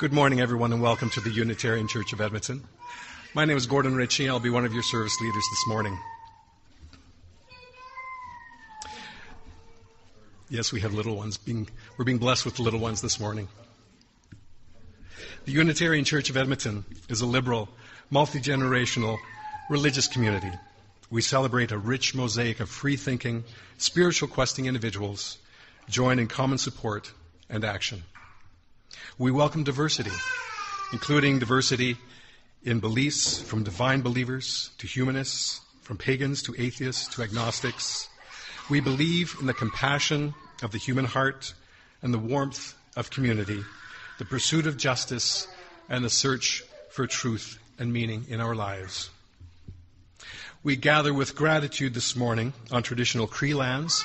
Good morning, everyone, and welcome to the Unitarian Church of Edmonton. My name is Gordon Ritchie. I'll be one of your service leaders this morning. Yes, we have little ones. We're being blessed with little ones this morning. The Unitarian Church of Edmonton is a liberal, multi-generational, religious community. We celebrate a rich mosaic of free-thinking, spiritual questing individuals joined in common support and action. We welcome diversity, including diversity in beliefs from divine believers to humanists, from pagans to atheists to agnostics. We believe in the compassion of the human heart and the warmth of community, the pursuit of justice, and the search for truth and meaning in our lives. We gather with gratitude this morning on traditional Cree lands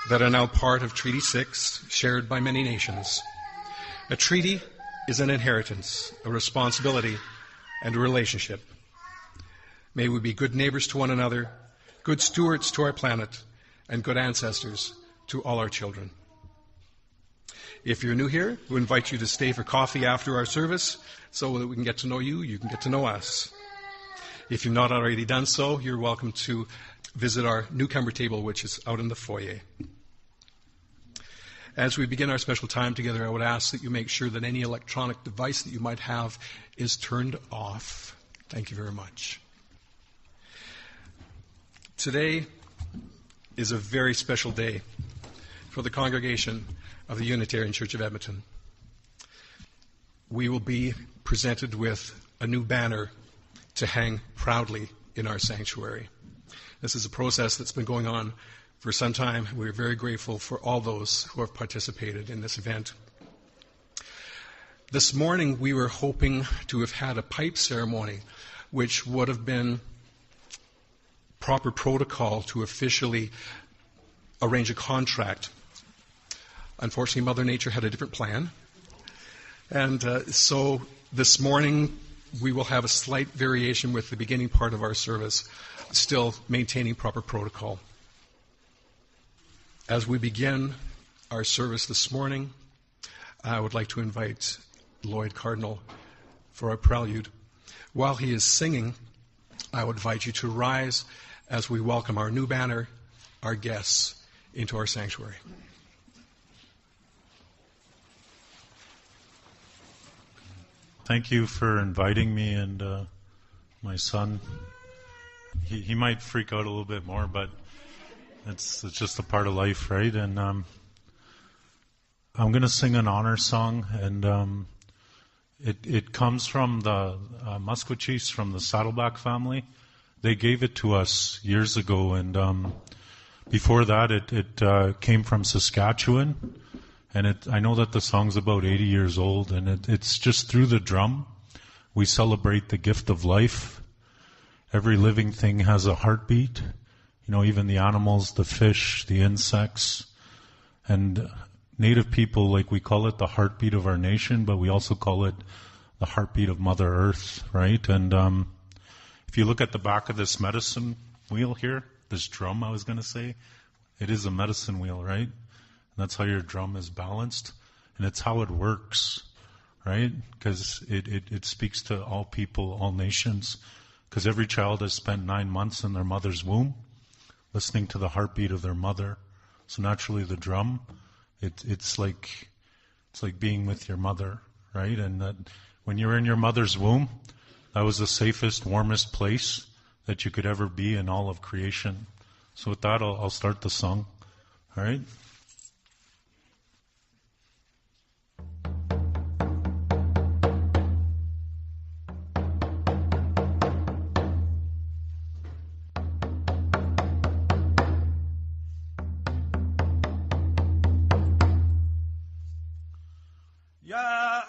that are now part of Treaty 6, shared by many nations. A treaty is an inheritance, a responsibility, and a relationship. May we be good neighbors to one another, good stewards to our planet, and good ancestors to all our children. If you're new here, we invite you to stay for coffee after our service so that we can get to know you, you can get to know us. If you've not already done so, you're welcome to visit our newcomer table, which is out in the foyer. As we begin our special time together, I would ask that you make sure that any electronic device that you might have is turned off. Thank you very much. Today is a very special day for the congregation of the Unitarian Church of Edmonton. We will be presented with a new banner to hang proudly in our sanctuary. This is a process that's been going on for some time. We're very grateful for all those who have participated in this event. This morning, we were hoping to have had a pipe ceremony, which would have been proper protocol to officially arrange a contract. Unfortunately, Mother Nature had a different plan. And so this morning, we will have a slight variation with the beginning part of our service, still maintaining proper protocol. As we begin our service this morning, I would like to invite Lloyd Cardinal for our Prelude. While he is singing, I would invite you to rise as we welcome our new banner, our guests, into our sanctuary. Thank you for inviting me and my son. He might freak out a little bit more, but it's just a part of life, right? And I'm going to sing an honor song, and it comes from the Musquechies from the Saddleback family. They gave it to us years ago, and before that it came from Saskatchewan. And I know that the song's about 80 years old, and it's just through the drum. We celebrate the gift of life. Every living thing has a heartbeat. You know, even the animals, the fish, the insects. And Native people, like, we call it the heartbeat of our nation, but we also call it the heartbeat of Mother Earth, right? And if you look at the back of this medicine wheel here, this drum, I was going to say, it is a medicine wheel, right? And that's how your drum is balanced. And it's how it works, right? Because it speaks to all people, all nations. Because every child has spent 9 months in their mother's womb, listening to the heartbeat of their mother. So naturally the drum, it's like being with your mother, right? And that when you're in your mother's womb, that was the safest, warmest place that you could ever be in all of creation. So with that, I'll start the song. All right? Yeah.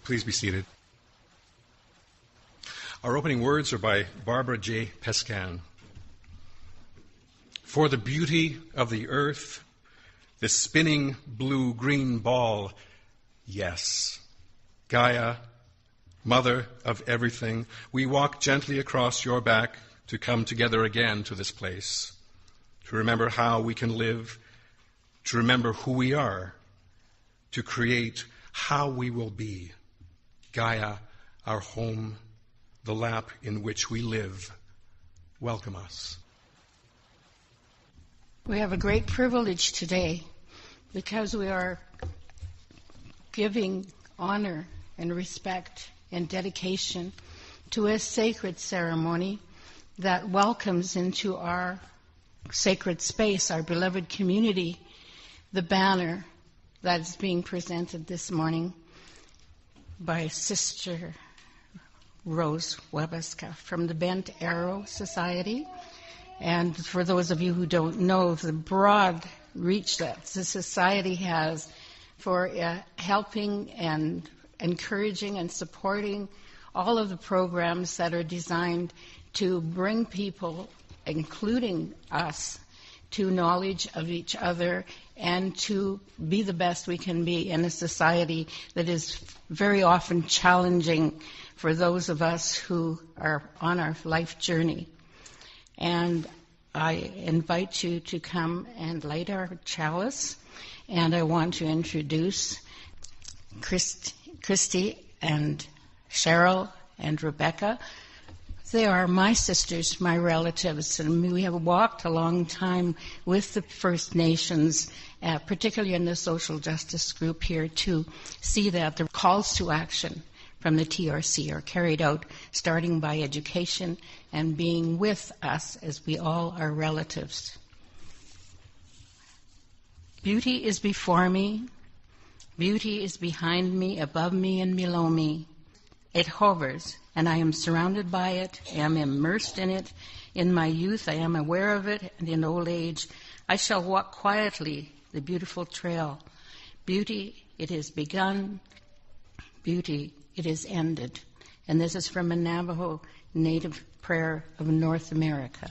Please be seated. Our opening words are by Barbara J. Pescan. For the beauty of the earth, the spinning blue-green ball, yes. Gaia, mother of everything, we walk gently across your back to come together again to this place, to remember how we can live, to remember who we are, to create how we will be. Gaia, our home, the lap in which we live. Welcome us. We have a great privilege today because we are giving honor and respect and dedication to a sacred ceremony that welcomes into our sacred space, our beloved community, the banner that is being presented this morning. by Sister Rose Wabasca from the Bent Arrow Society. And for those of you who don't know, the broad reach that the Society has for helping and encouraging and supporting all of the programs that are designed to bring people, including us, to knowledge of each other and to be the best we can be in a society that is very often challenging for those of us who are on our life journey. And I invite you to come and light our chalice. And I want to introduce Christy and Cheryl and Rebecca. They are my sisters, my relatives, and we have walked a long time with the First Nations, particularly in the social justice group here, to see that the calls to action from the TRC are carried out, starting by education and being with us as we all are relatives. Beauty is before me, beauty is behind me, above me and below me. It hovers, and I am surrounded by it, I am immersed in it. In my youth I am aware of it, and in old age I shall walk quietly the beautiful trail. Beauty, it is begun, beauty, it is ended. And this is from a Navajo native prayer of North America.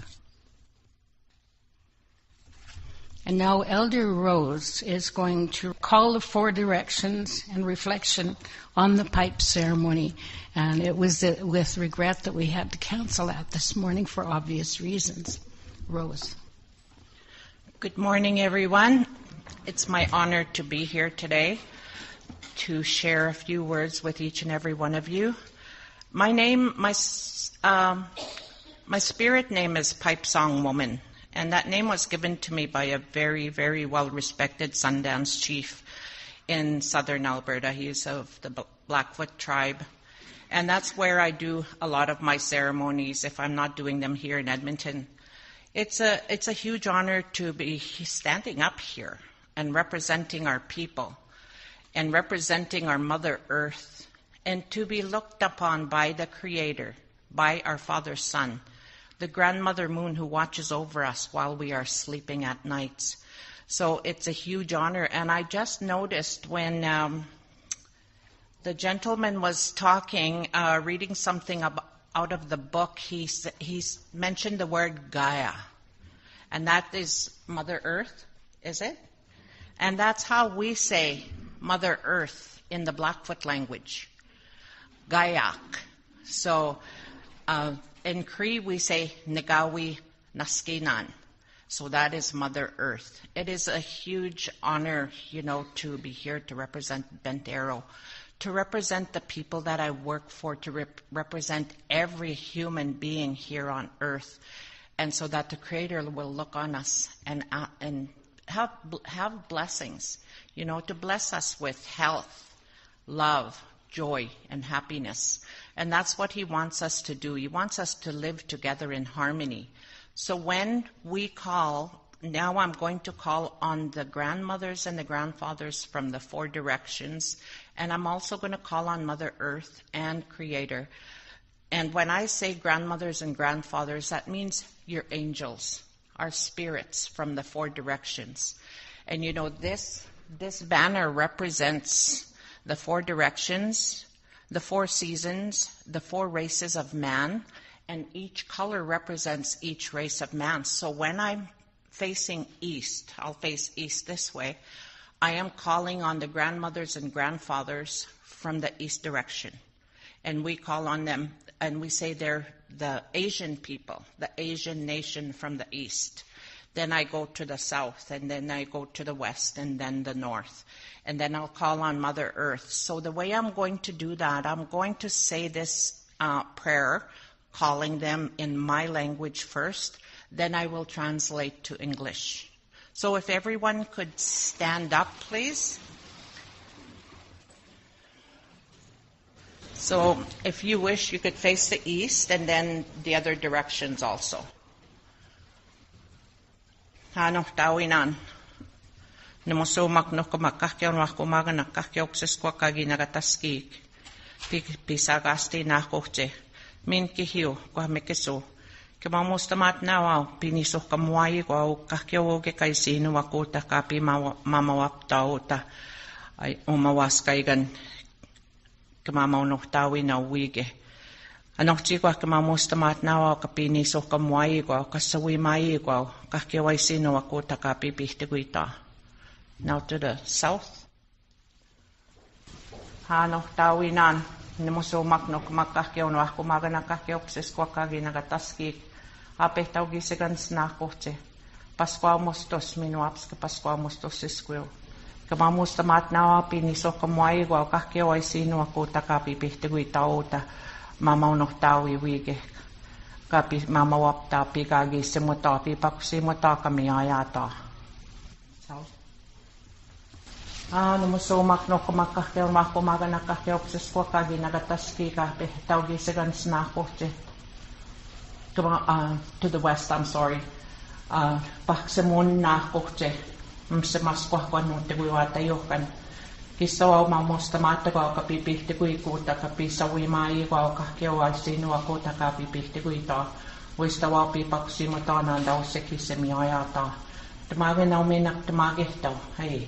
And now Elder Rose is going to call the four directions and reflection on the pipe ceremony. And it was with regret that we had to cancel that this morning for obvious reasons. Rose. Good morning, everyone. It's my honor to be here today to share a few words with each and every one of you. My spirit name is Pipe Song Woman. And that name was given to me by a very, very well-respected Sundance chief in southern Alberta. He's of the Blackfoot tribe. And that's where I do a lot of my ceremonies if I'm not doing them here in Edmonton. It's a huge honor to be standing up here and representing our people and representing our Mother Earth and to be looked upon by the Creator, by our Father Son, the grandmother moon who watches over us while we are sleeping at nights. So it's a huge honor. And I just noticed when the gentleman was talking, reading something out of the book, he mentioned the word Gaia. And that is Mother Earth, is it? And that's how we say Mother Earth in the Blackfoot language. Gaiak. So in Cree, we say Negawi Naskinan. So that is Mother Earth. It is a huge honor, to be here to represent Bent Arrow, to represent the people that I work for, to represent every human being here on Earth, and so that the Creator will look on us and have blessings, to bless us with health, love, joy, and happiness. And that's what He wants us to do. He wants us to live together in harmony. So when we call, now I'm going to call on the grandmothers and the grandfathers from the four directions, and I'm also going to call on Mother Earth and Creator. And when I say grandmothers and grandfathers, that means your angels, our spirits from the four directions. And this banner represents the four directions, the four seasons, the four races of man, and each color represents each race of man. So when I'm facing east, I'll face east this way, I am calling on the grandmothers and grandfathers from the east direction. And we call on them, and we say they're the Asian people, the Asian nation from the east. Then I go to the south, and then I go to the west, and then the north. And then I'll call on Mother Earth. So the way I'm going to do that, I'm going to say this prayer, calling them in my language first. Then I will translate to English. So if everyone could stand up, please. So if you wish, you could face the east and then the other directions also. Hano tawinan. Nemosumak no kumakakyaw wakumaga nakakyaw kseskwa kagi nagataskik. pisagasti na kohte. Min kihiu kwa mekeso. Kema mustamat nawao piniso kamuai kwa kakioge kaisinu wakuta kapi mamawaptauta ai omawaskaigan kema maunohtawi na wige. Anohti kwa kema mustamat nawao kapiniso kamuai kwa kasawi mai kwa kakioaisinu wakuta kapi pihtiguita. Now to the south. Hanohtawi nan. Nemoso makno kumakakio no akumagana kakio psesquakagi nagataski apehtaugi segans na kohte pasqua mostos minuapska pasqua mostos esquil kamamusta matnawa piniso kamuai gua kakio aisinu akuta kapi pihtegui tauta mamaunohtawi wige kapi mamawapta pigagi semota pipakusimota kami ayata Nemoso makno kumakakio no akumagana kakio psesquakagi nagataski apehtaugi segans na kohte to the west, I'm sorry. Paksemun na kohte. Msemaskwa no te guata yokan. Kisawa mamosta mata kwa kapipihte kuikuta kapisa wimai kwa kakeo aisinu akota kapipihte kuita. Wista wapi paksimata nanda useki semiayata. Tamage na uminak tamage tau. Hey.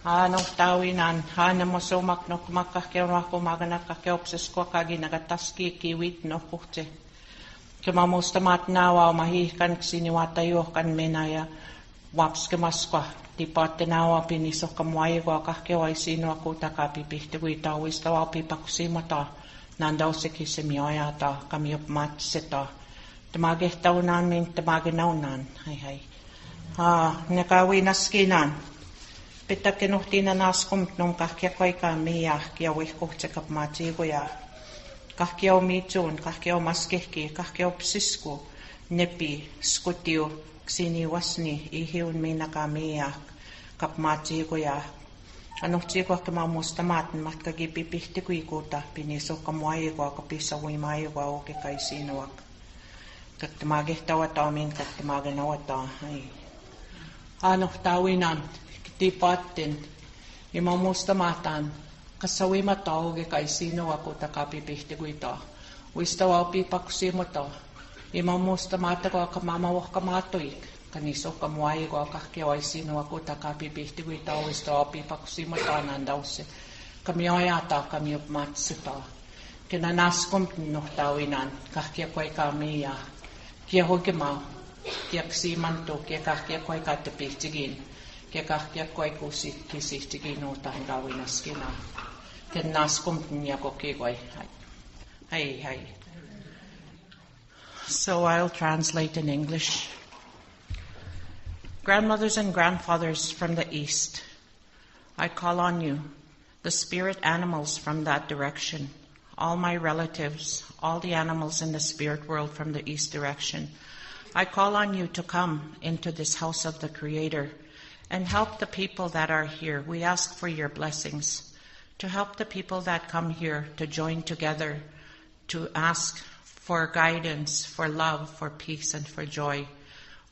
Nohtawinan, nemosomak no kumakakeo no akumagana kakeo psesquakagi nagataski kiwit no kohte. Kema mustamat nawa mahihkan ksiniwatayohkan menaya wapskemaskwa tipatte nawa piniso kamuaiwa kakeo aisinu akuta kapipihtegui wista wapi pakusimata nandauseki semioyata kamiopmatseta tamagehtaunan min tamagenaunan hai nekawiinaskinan pitakenuhtina naskumtnum kakkiakoika miya kiawihkohtsekapmaatigoya Kahkeo mitun, kahkeo maskehki, kahkeo psisku, nepi, skutiu, ksini wasni, ihiun minakamia, kapmaatigoya. Anohtiko kema mustamat, matkagipi pihtikuikuta, piniso kamuaigoa, kapisa uimaigoa, oke kaisinuak. Kaktamagehtawa min, kaktamaganawa ai. Anohtawinan, kitipatin, ima mustamatan, Kasawima tauge kaisino akuta kapipihtegui Wista wapi pakusimota. Imamusta mata ko kamamawak kamatoik. Kaniso kamuai ko kakkiawaisino akuta kapipihtegui wista wapi pakusimota nandause. Kamioyata kamiopmatsita. Kinanaskom nohtawinan kakkiakwai kamiya. Kiahogimau. Kiaksimanto kiakakkiakwai katepihtegin. Kiakakkiakwai kisihtegin utan gawinaskina. So I'll translate in English. Grandmothers and grandfathers from the east, I call on you, the spirit animals from that direction, all my relatives, all the animals in the spirit world from the east direction. I call on you to come into this house of the Creator and help the people that are here. We ask for your blessings. To help the people that come here to join together, to ask for guidance, for love, for peace, and for joy.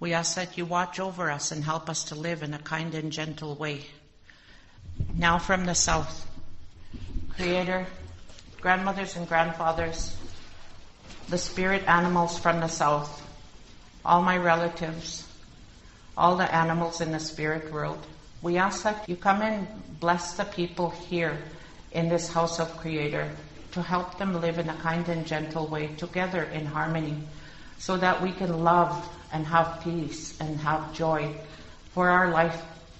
We ask that you watch over us and help us to live in a kind and gentle way. Now from the south, Creator, grandmothers and grandfathers, the spirit animals from the south, all my relatives, all the animals in the spirit world, we ask that you come and bless the people here in this house of Creator to help them live in a kind and gentle way together in harmony so that we can love and have peace and have joy for our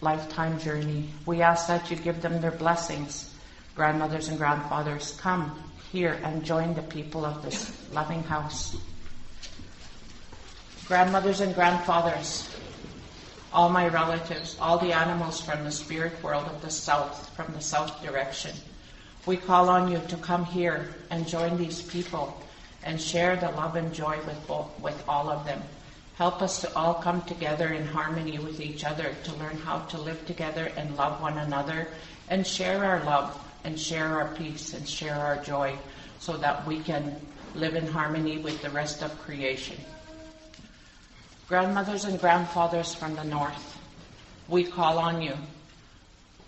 lifetime journey. We ask that you give them their blessings. Grandmothers and grandfathers, come here and join the people of this loving house. Grandmothers and grandfathers, all my relatives, all the animals from the spirit world of the south, from the south direction. We call on you to come here and join these people and share the love and joy with all of them. Help us to all come together in harmony with each other to learn how to live together and love one another and share our love and share our peace and share our joy so that we can live in harmony with the rest of creation. Grandmothers and grandfathers from the north, we call on you.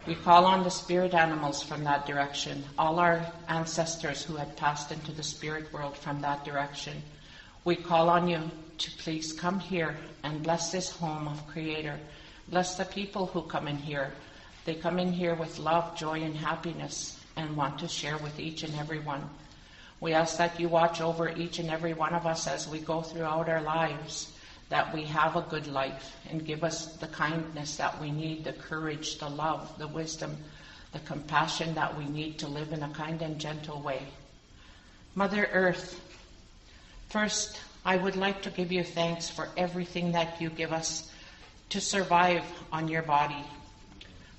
We call on the spirit animals from that direction, all our ancestors who had passed into the spirit world from that direction. We call on you to please come here and bless this home of Creator. Bless the people who come in here. They come in here with love, joy, and happiness and want to share with each and every one. We ask that you watch over each and every one of us as we go throughout our lives, that we have a good life and give us the kindness that we need, the courage, the love, the wisdom, the compassion that we need to live in a kind and gentle way. Mother Earth, first, I would like to give you thanks for everything that you give us to survive on your body.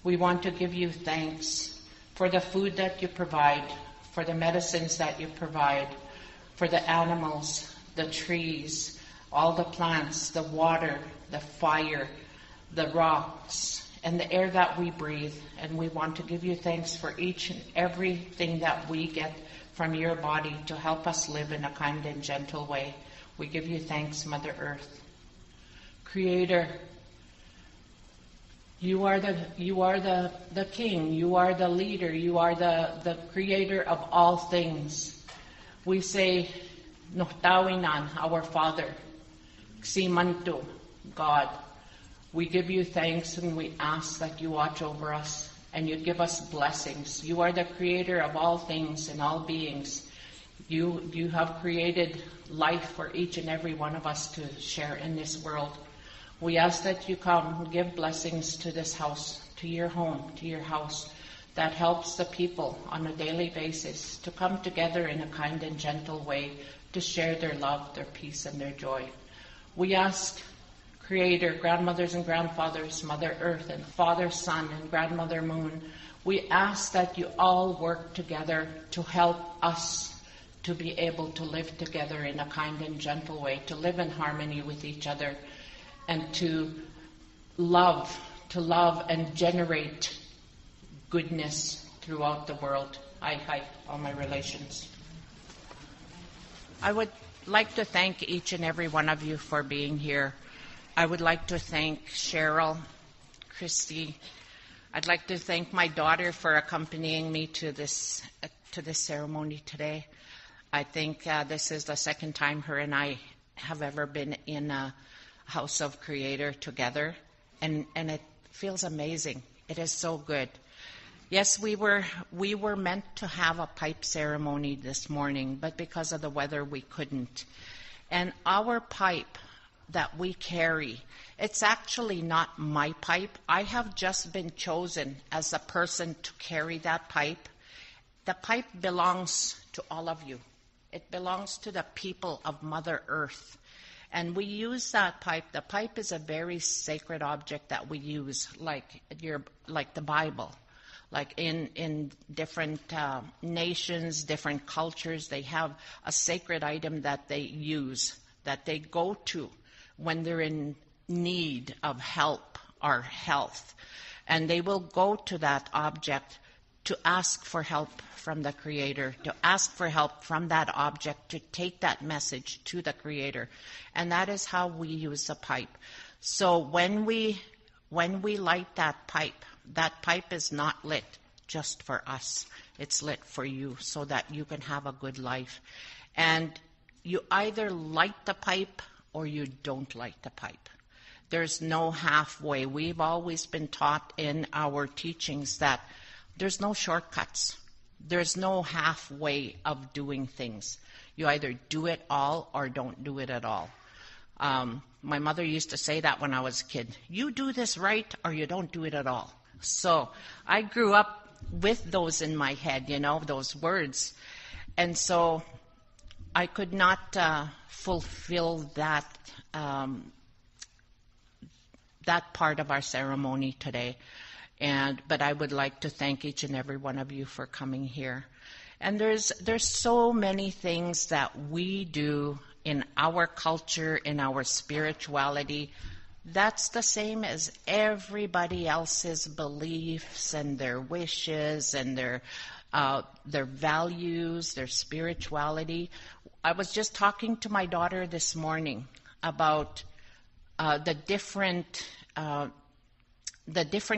We want to give you thanks for the food that you provide, for the medicines that you provide, for the animals, the trees, all the plants, the water, the fire, the rocks, and the air that we breathe. And we want to give you thanks for each and everything that we get from your body to help us live in a kind and gentle way. We give you thanks, Mother Earth. Creator, you are the king, you are the leader, you are the creator of all things. We say, Nohtawinan, our Father, Ximantu, God. We give you thanks and we ask that you watch over us and you give us blessings. You are the creator of all things and all beings. You have created life for each and every one of us to share in this world. We ask that you come and give blessings to this house, to your home, to your house, that helps the people on a daily basis to come together in a kind and gentle way to share their love, their peace, and their joy. We ask, Creator, grandmothers and grandfathers, Mother Earth, and Father, Sun, and Grandmother Moon, we ask that you all work together to help us to be able to live together in a kind and gentle way, to live in harmony with each other, and to love and generate goodness throughout the world. Hi, all my relations. I would like to thank each and every one of you for being here. I would like to thank Cheryl, Christy. I'd like to thank my daughter for accompanying me to this ceremony today. I think this is the second time her and I have ever been in a House of Creator together, and it feels amazing. It is so good. Yes, we were meant to have a pipe ceremony this morning, but because of the weather, we couldn't. And our pipe that we carry, it's actually not my pipe. I have just been chosen as the person to carry that pipe. The pipe belongs to all of you. It belongs to the people of Mother Earth. And we use that pipe. The pipe is a very sacred object that we use, like the Bible. Like in different nations, different cultures, they have a sacred item that they use, that they go to when they're in need of help or health. And they will go to that object to ask for help from the Creator, to ask for help from that object, to take that message to the Creator. And that is how we use the pipe. So when we light that pipe is not lit just for us. It's lit for you so that you can have a good life. And you either light the pipe or you don't light the pipe. There's no halfway. We've always been taught in our teachings that there's no shortcuts. There's no halfway of doing things. You either do it all or don't do it at all. My mother used to say that when I was a kid. You do this right or you don't do it at all. So I grew up with those in my head, those words. And so I could not fulfill that part of our ceremony today. But I would like to thank each and every one of you for coming here. And there's so many things that we do in our culture, in our spirituality, that's the same as everybody else's beliefs and their wishes and their values, their spirituality. I was just talking to my daughter this morning about the different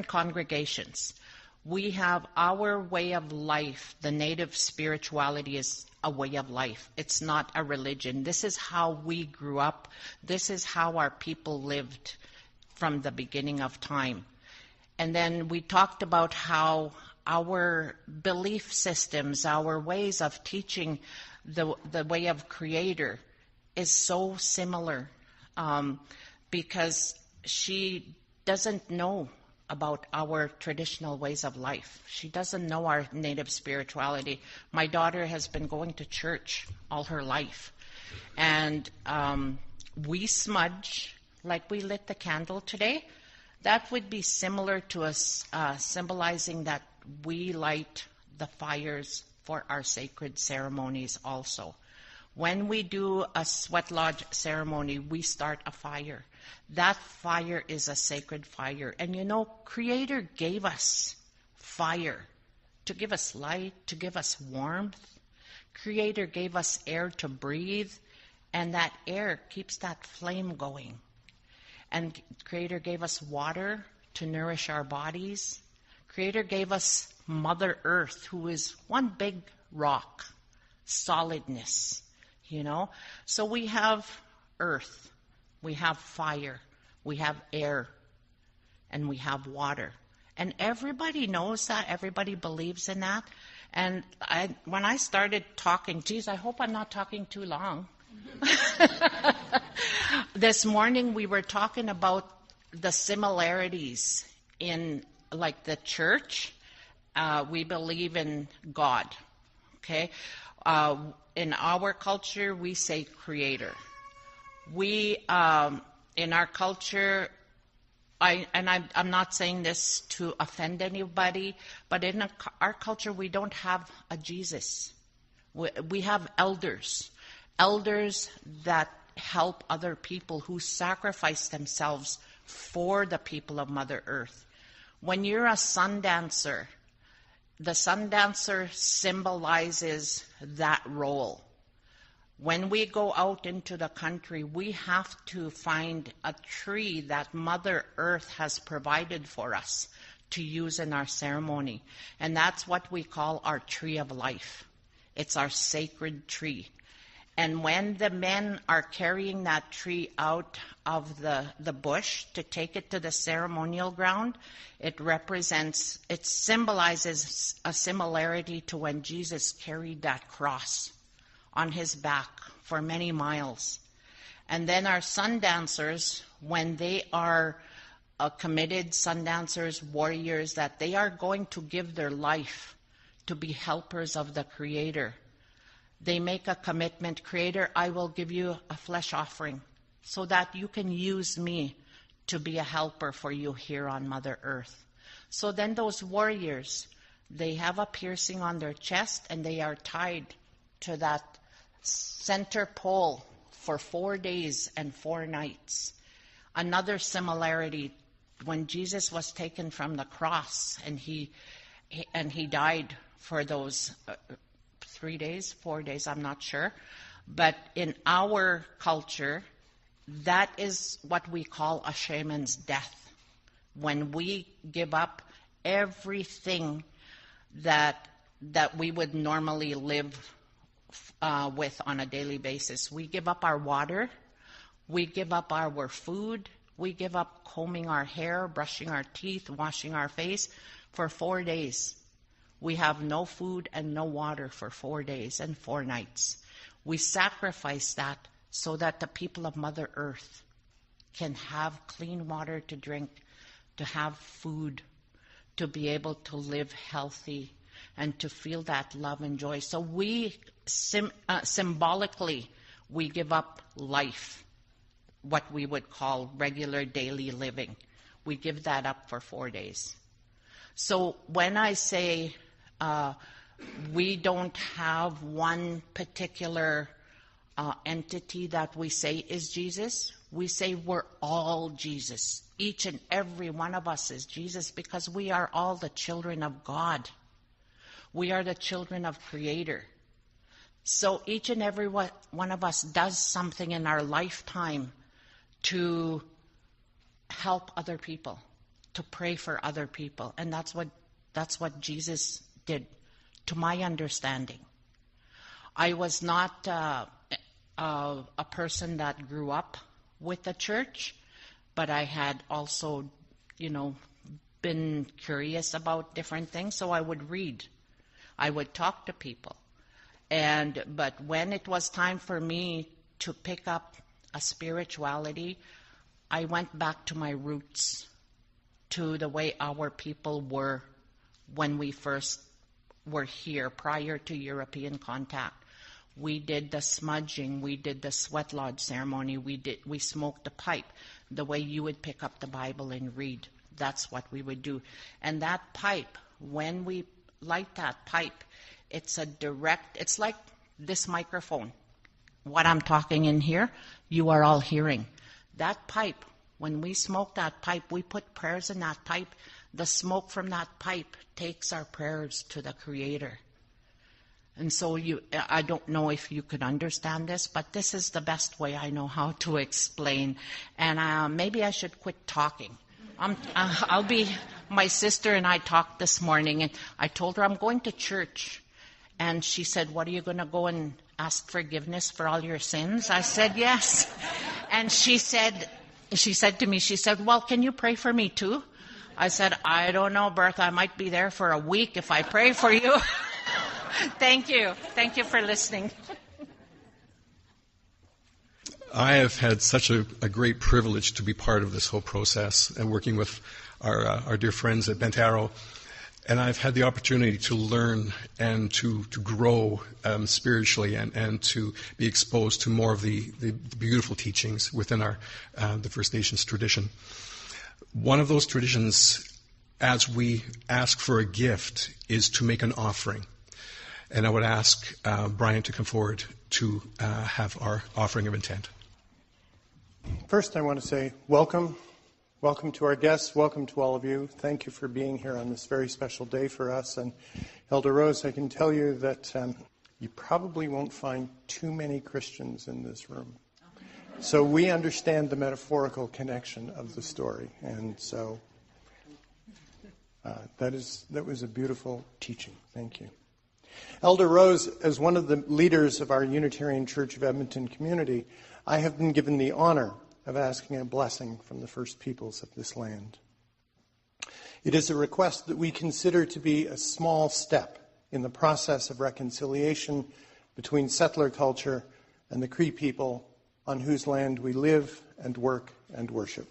congregations. We have our way of life. The native spirituality is a way of life. It's not a religion. This is how we grew up. This is how our people lived from the beginning of time. And then we talked about how our belief systems, our ways of teaching the way of Creator is so similar, because she doesn't know about our traditional ways of life. She doesn't know our native spirituality. My daughter has been going to church all her life. And we smudge, like we lit the candle today. That would be similar to us symbolizing that we light the fires for our sacred ceremonies also. When we do a sweat lodge ceremony, we start a fire. That fire is a sacred fire. And you know, Creator gave us fire to give us light, to give us warmth. Creator gave us air to breathe, and that air keeps that flame going. And Creator gave us water to nourish our bodies. Creator gave us Mother Earth, who is one big rock, solidness, you know. So we have earth, we have fire, we have air, and we have water. And everybody knows that, everybody believes in that. And when I started talking, geez, I hope I'm not talking too long. This morning we were talking about the similarities in, like, the church. We believe in God, okay? In our culture, we say Creator. We, in our culture, I'm not saying this to offend anybody, but in our culture, we don't have a Jesus. We have elders that help other people who sacrifice themselves for the people of Mother Earth. When you're a sun dancer, the sun dancer symbolizes that role. When we go out into the country, we have to find a tree that Mother Earth has provided for us to use in our ceremony. And that's what we call our tree of life. It's our sacred tree. And when the men are carrying that tree out of the bush to take it to the ceremonial ground, it symbolizes a similarity to when Jesus carried that cross on his back for many miles. And then our sun dancers, when they are committed sun dancers, warriors, that they are going to give their life to be helpers of the Creator. They make a commitment, Creator, I will give you a flesh offering so that you can use me to be a helper for you here on Mother Earth. So then those warriors, they have a piercing on their chest and they are tied to that center pole for 4 days and 4 nights. Another similarity, when Jesus was taken from the cross and he died for those 3 days, 4 days, I'm not sure. But in our culture, that is what we call a shaman's death. When we give up everything that we would normally live with on a daily basis. We give up our water. We give up our food. We give up combing our hair, brushing our teeth, washing our face for 4 days. We have no food and no water for 4 days and 4 nights. We sacrifice that so that the people of Mother Earth can have clean water to drink, to have food, to be able to live healthy, and to feel that love and joy. So we symbolically, we give up life, what we would call regular daily living. We give that up for 4 days. So when I say we don't have one particular entity that we say is Jesus, we say we're all Jesus. Each and every one of us is Jesus because we are all the children of God. We are the children of Creator. So each and every one of us does something in our lifetime to help other people, to pray for other people. And that's what That's what Jesus did, to my understanding. I was not a person that grew up with the church, but I had also, been curious about different things, so I would read. I would talk to people. But when it was time for me to pick up a spirituality, I went back to my roots, to the way our people were when we first were here, prior to European contact. We did the smudging, we did the sweat lodge ceremony, we smoked the pipe, the way you would pick up the Bible and read. That's what we would do. And that pipe, when we light that pipe, it's like this microphone. What I'm talking in here, you are all hearing. That pipe, when we smoke that pipe, we put prayers in that pipe. The smoke from that pipe takes our prayers to the Creator. And so I don't know if you could understand this, but this is the best way I know how to explain. And maybe I should quit talking. My sister and I talked this morning, and I told her I'm going to church. And she said, what, are you going to go and ask forgiveness for all your sins? I said, yes. And she said to me, well, can you pray for me too? I said, I don't know, Bertha. I might be there for a week if I pray for you. Thank you. Thank you for listening. I have had such a great privilege to be part of this whole process and working with our dear friends at Bent Arrow. And I've had the opportunity to learn and to grow spiritually and to be exposed to more of the beautiful teachings within the First Nations tradition. One of those traditions, as we ask for a gift, is to make an offering. And I would ask Brian to come forward to have our offering of intent. First, I want to say welcome. Welcome to our guests. Welcome to all of you. Thank you for being here on this very special day for us. And Elder Rose, I can tell you that you probably won't find too many Christians in this room. So we understand the metaphorical connection of the story. And so that was a beautiful teaching. Thank you. Elder Rose, as one of the leaders of our Unitarian Church of Edmonton community, I have been given the honor of asking a blessing from the first peoples of this land. It is a request that we consider to be a small step in the process of reconciliation between settler culture and the Cree people on whose land we live and work and worship.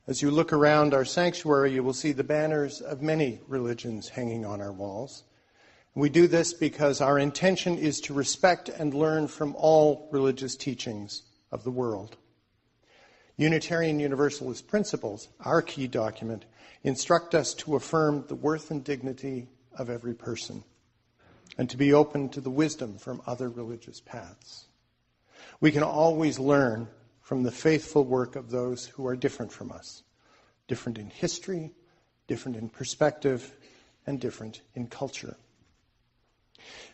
As you look around our sanctuary, you will see the banners of many religions hanging on our walls. We do this because our intention is to respect and learn from all religious teachings of the world. Unitarian Universalist principles, our key document, instruct us to affirm the worth and dignity of every person and to be open to the wisdom from other religious paths. We can always learn from the faithful work of those who are different from us, different in history, different in perspective, and different in culture.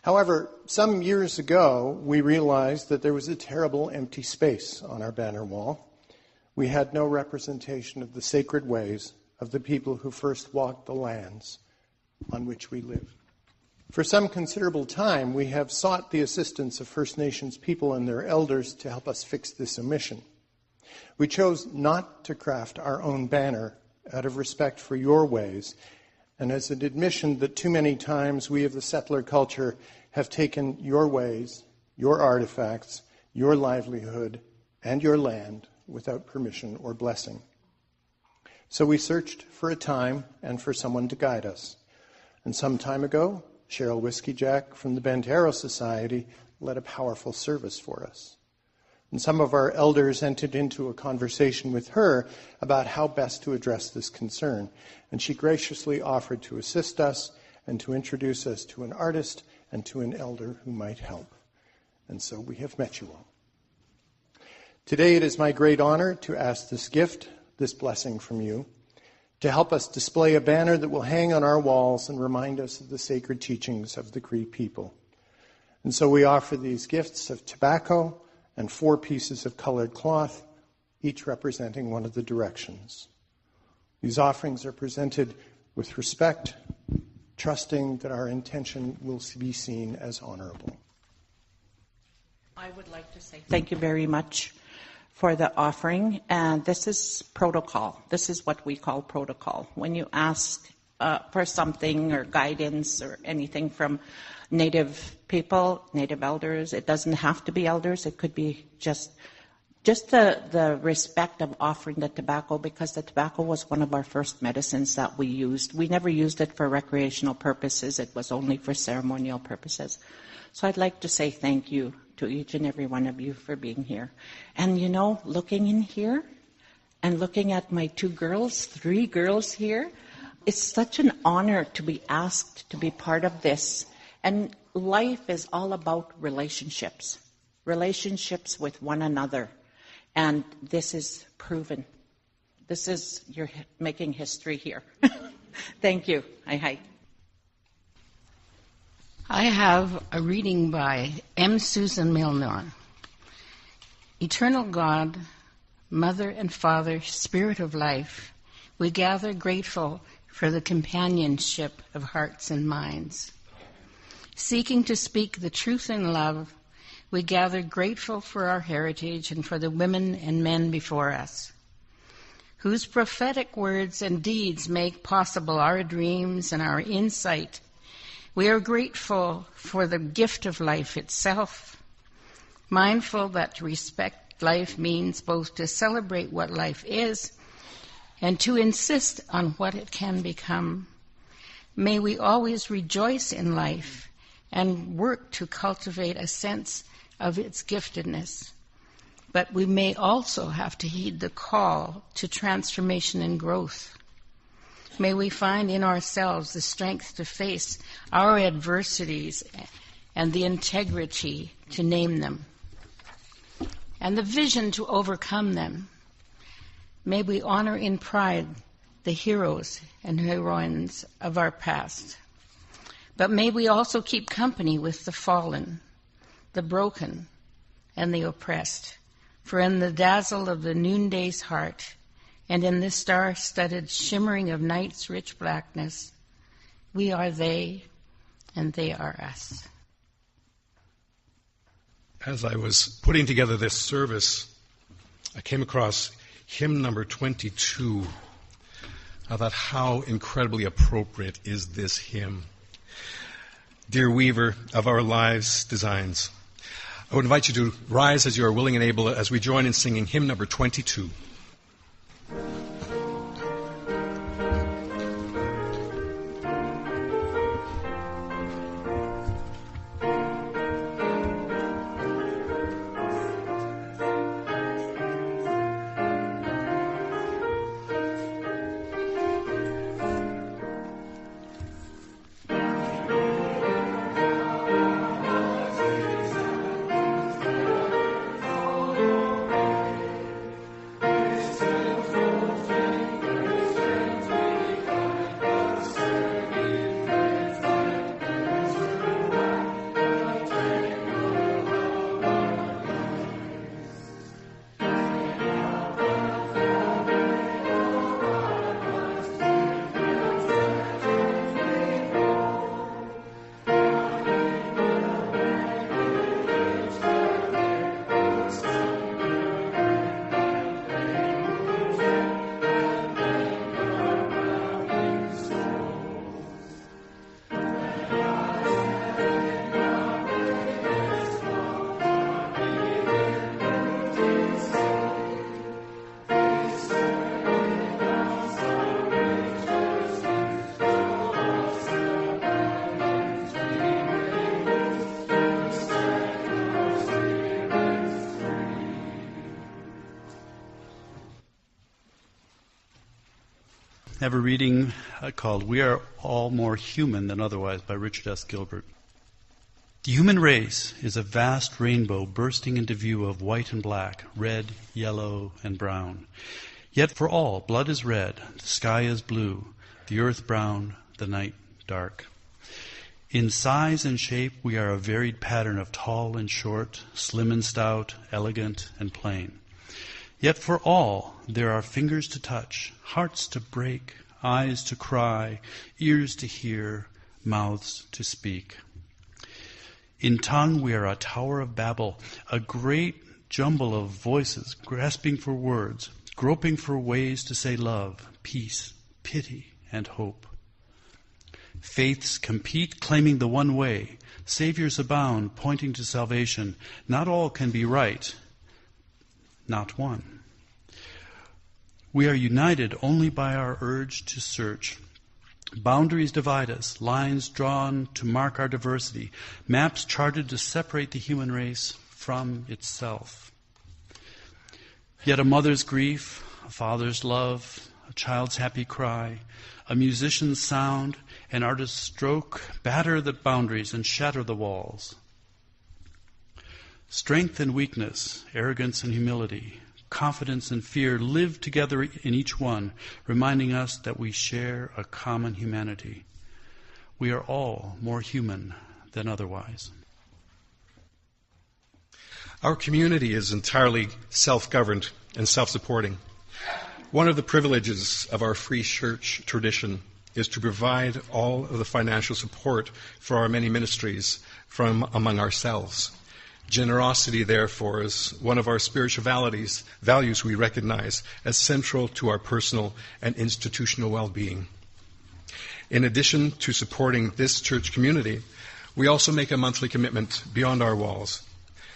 However, some years ago, we realized that there was a terrible empty space on our banner wall. We had no representation of the sacred ways of the people who first walked the lands on which we live. For some considerable time, we have sought the assistance of First Nations people and their elders to help us fix this omission. We chose not to craft our own banner out of respect for your ways, and as an admission that too many times we of the settler culture have taken your ways, your artifacts, your livelihood, and your land without permission or blessing. So we searched for a time and for someone to guide us. And some time ago, Cheryl Whiskey Jack from the Bent Arrow Society led a powerful service for us. And some of our elders entered into a conversation with her about how best to address this concern. And she graciously offered to assist us and to introduce us to an artist and to an elder who might help. And so we have met you all. Today it is my great honor to ask this gift, this blessing from you, to help us display a banner that will hang on our walls and remind us of the sacred teachings of the Cree people. And so we offer these gifts of tobacco and 4 pieces of colored cloth, each representing one of the directions. These offerings are presented with respect, trusting that our intention will be seen as honorable. I would like to say thank you very much for the offering. And this is protocol. This is what we call protocol. When you ask for something or guidance or anything from Native people, Native elders, it doesn't have to be elders. It could be just the respect of offering the tobacco, because the tobacco was one of our first medicines that we used. We never used it for recreational purposes. It was only for ceremonial purposes. So I'd like to say thank you to each and every one of you for being here. And you know, looking in here and looking at my 3 girls here, it's such an honor to be asked to be part of this. And life is all about relationships with one another. And this is proven. You're making history here. Thank you. Hi. I have a reading by M. Susan Milnor. Eternal God, Mother and Father, Spirit of Life, we gather grateful for the companionship of hearts and minds. Seeking to speak the truth in love, we gather grateful for our heritage and for the women and men before us, whose prophetic words and deeds make possible our dreams and our insight. We are grateful for the gift of life itself, mindful that to respect life means both to celebrate what life is and to insist on what it can become. May we always rejoice in life and work to cultivate a sense of its giftedness. But we may also have to heed the call to transformation and growth. May we find in ourselves the strength to face our adversities and the integrity to name them, and the vision to overcome them. May we honor in pride the heroes and heroines of our past. But may we also keep company with the fallen, the broken, and the oppressed. For in the dazzle of the noonday's heart, and in the star-studded shimmering of night's rich blackness, we are they, and they are us. As I was putting together this service, I came across hymn number 22. I thought, how incredibly appropriate is this hymn? Dear weaver of our lives' designs, I would invite you to rise as you are willing and able as we join in singing hymn number 22. I have a reading called We Are All More Human Than Otherwise by Richard S. Gilbert. The human race is a vast rainbow bursting into view of white and black, red, yellow, and brown. Yet for all, blood is red, the sky is blue, the earth brown, the night dark. In size and shape, we are a varied pattern of tall and short, slim and stout, elegant and plain. Yet for all, there are fingers to touch, hearts to break, eyes to cry, ears to hear, mouths to speak. In tongue we are a tower of Babel, a great jumble of voices grasping for words, groping for ways to say love, peace, pity, and hope. Faiths compete, claiming the one way. Saviors abound, pointing to salvation. Not all can be right, not one. We are united only by our urge to search. Boundaries divide us, lines drawn to mark our diversity, maps charted to separate the human race from itself. Yet a mother's grief, a father's love, a child's happy cry, a musician's sound, an artist's stroke batter the boundaries and shatter the walls. Strength and weakness, arrogance and humility, confidence and fear live together in each one, reminding us that we share a common humanity. We are all more human than otherwise. Our community is entirely self-governed and self-supporting. One of the privileges of our free church tradition is to provide all of the financial support for our many ministries from among ourselves. Generosity, therefore, is one of our spiritual values we recognize as central to our personal and institutional well-being. In addition to supporting this church community, we also make a monthly commitment beyond our walls.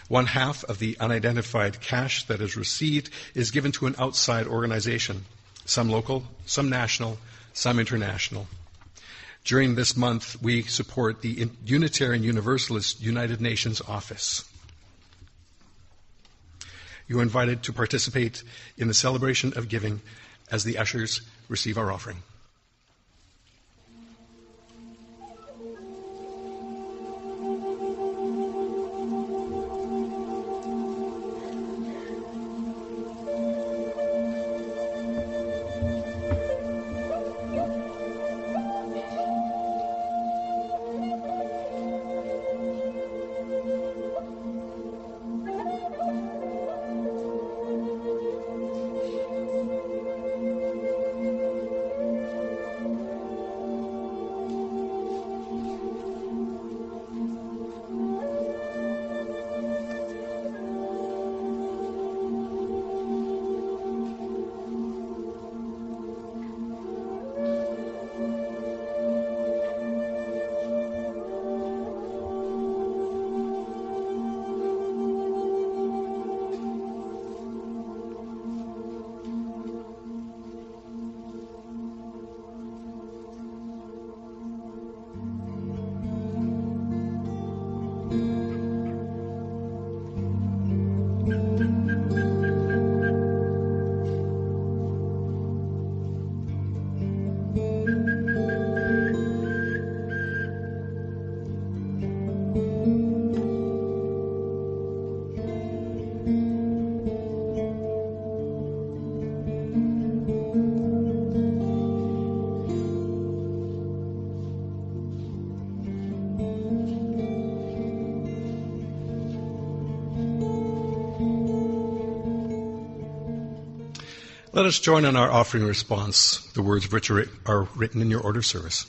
1/2 of the unidentified cash that is received is given to an outside organization, some local, some national, some international. During this month, we support the Unitarian Universalist United Nations office. You are invited to participate in the celebration of giving as the ushers receive our offering. Let us join in our offering response, the words of which are written in your order of service.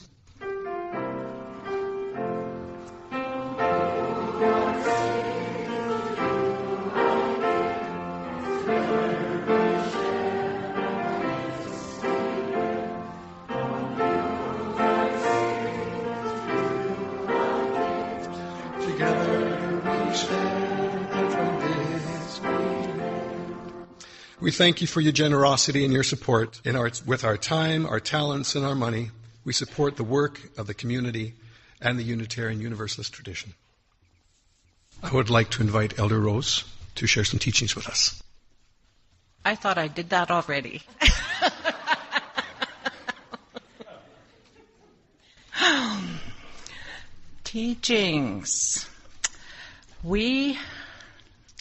We thank you for your generosity and your support with our time, our talents, and our money. We support the work of the community and the Unitarian Universalist tradition. I would like to invite Elder Rose to share some teachings with us. I thought I did that already. Teachings. We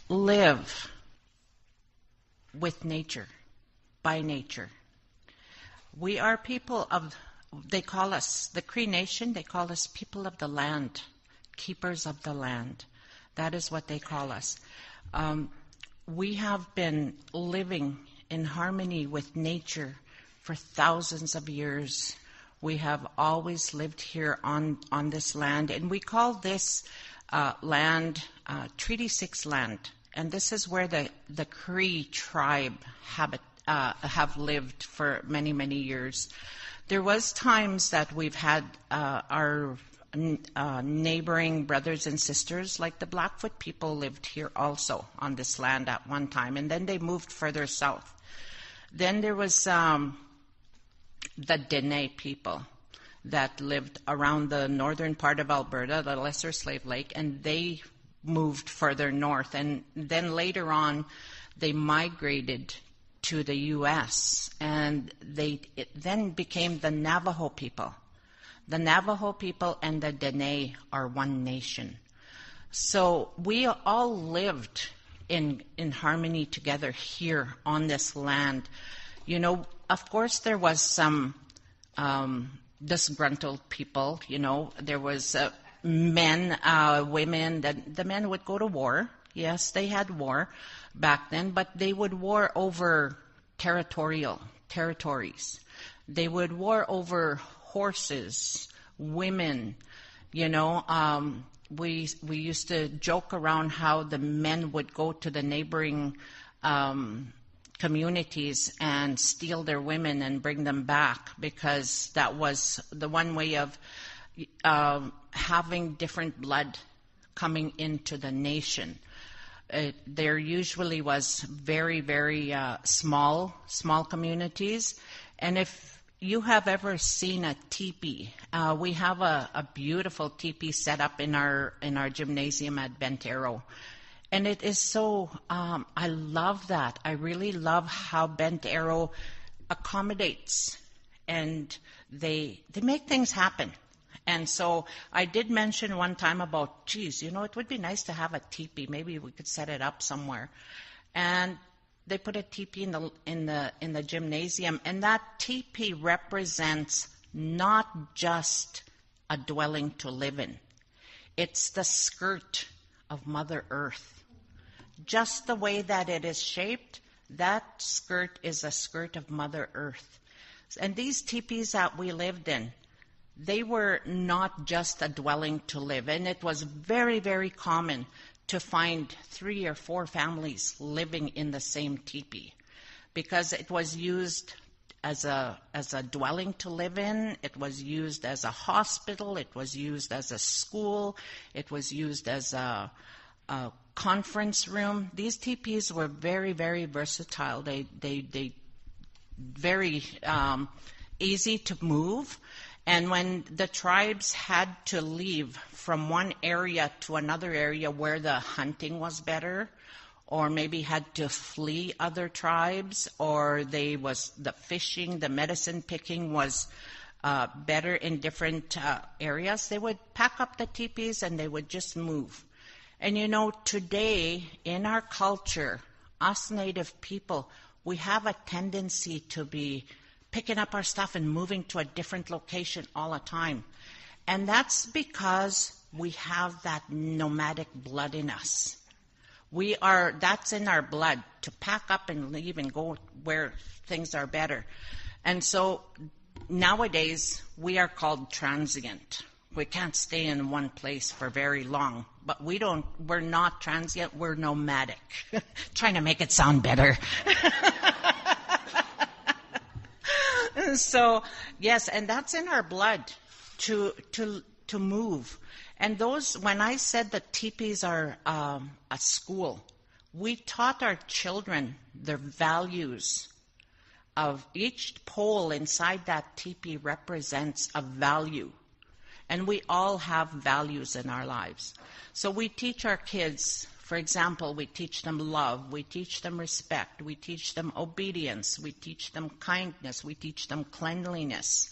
live with nature, by nature. We are people of, they call us, the Cree Nation, they call us people of the land, keepers of the land. That is what they call us. We have been living in harmony with nature for thousands of years. We have always lived here on this land, and we call this land Treaty 6 land. And this is where the Cree tribe have lived for many, many years. There was times that we've had our neighboring brothers and sisters, like the Blackfoot people, lived here also on this land at one time, and then they moved further south. Then there was the Dene people that lived around the northern part of Alberta, the Lesser Slave Lake, and they moved further north. And then later on, they migrated to the U.S., and it then became the Navajo people. The Navajo people and the Dene are one nation. So we all lived in harmony together here on this land. You know, of course there was some disgruntled people. You know, there was men, women. The men would go to war. Yes, they had war back then, but they would war over territories. They would war over horses, women. You know, we used to joke around how the men would go to the neighboring communities and steal their women and bring them back, because that was the one way of having different blood coming into the nation. There usually was very, very small communities. And if you have ever seen a teepee, we have a beautiful teepee set up in our gymnasium at Bent Arrow. And it is so, I love that. I really love how Bent Arrow accommodates, and they make things happen. And so I did mention one time about, geez, you know, it would be nice to have a teepee. Maybe we could set it up somewhere. And they put a teepee in the gymnasium, and that teepee represents not just a dwelling to live in. It's the skirt of Mother Earth. Just the way that it is shaped, that skirt is a skirt of Mother Earth. And these teepees that we lived in, they were not just a dwelling to live in. It was very, very common to find 3 or 4 families living in the same teepee, because it was used as a dwelling to live in. It was used as a hospital. It was used as a school. It was used as a conference room. These teepees were very, very versatile. They very easy to move. And when the tribes had to leave from one area to another area where the hunting was better, or maybe had to flee other tribes, or the fishing, the medicine picking was better in different areas, they would pack up the teepees and they would just move. And you know, today in our culture, us Native people, we have a tendency to be picking up our stuff and moving to a different location all the time. And that's because we have that nomadic blood in us. That's in our blood, to pack up and leave and go where things are better. And so nowadays we are called transient. We can't stay in one place for very long. But we're not transient, we're nomadic. Trying to make it sound better. So, yes, and that's in our blood to move. And when I said that teepees are a school, we taught our children their values. Of each pole inside that teepee represents a value. And we all have values in our lives. So we teach our kids, for example, we teach them love, we teach them respect, we teach them obedience, we teach them kindness, we teach them cleanliness.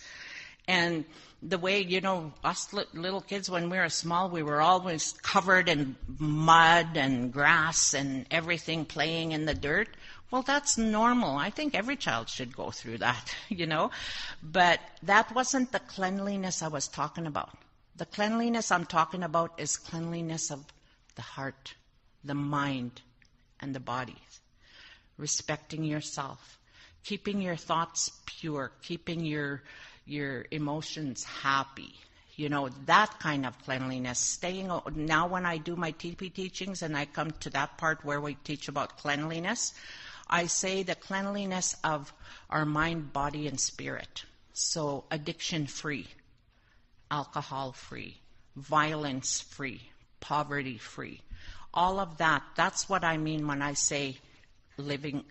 And the way, you know, us little kids, when we were small, we were always covered in mud and grass and everything, playing in the dirt. Well, that's normal. I think every child should go through that, you know. But that wasn't the cleanliness I was talking about. The cleanliness I'm talking about is cleanliness of the heart, the mind, and the body. Respecting yourself. keeping your thoughts pure, keeping your emotions happy. That kind of cleanliness. Now when I do my TP teachings and I come to that part where we teach about cleanliness, I say the cleanliness of our mind, body, and spirit. So addiction-free, alcohol-free, violence-free, poverty-free. All of that, that's what I mean when I say living,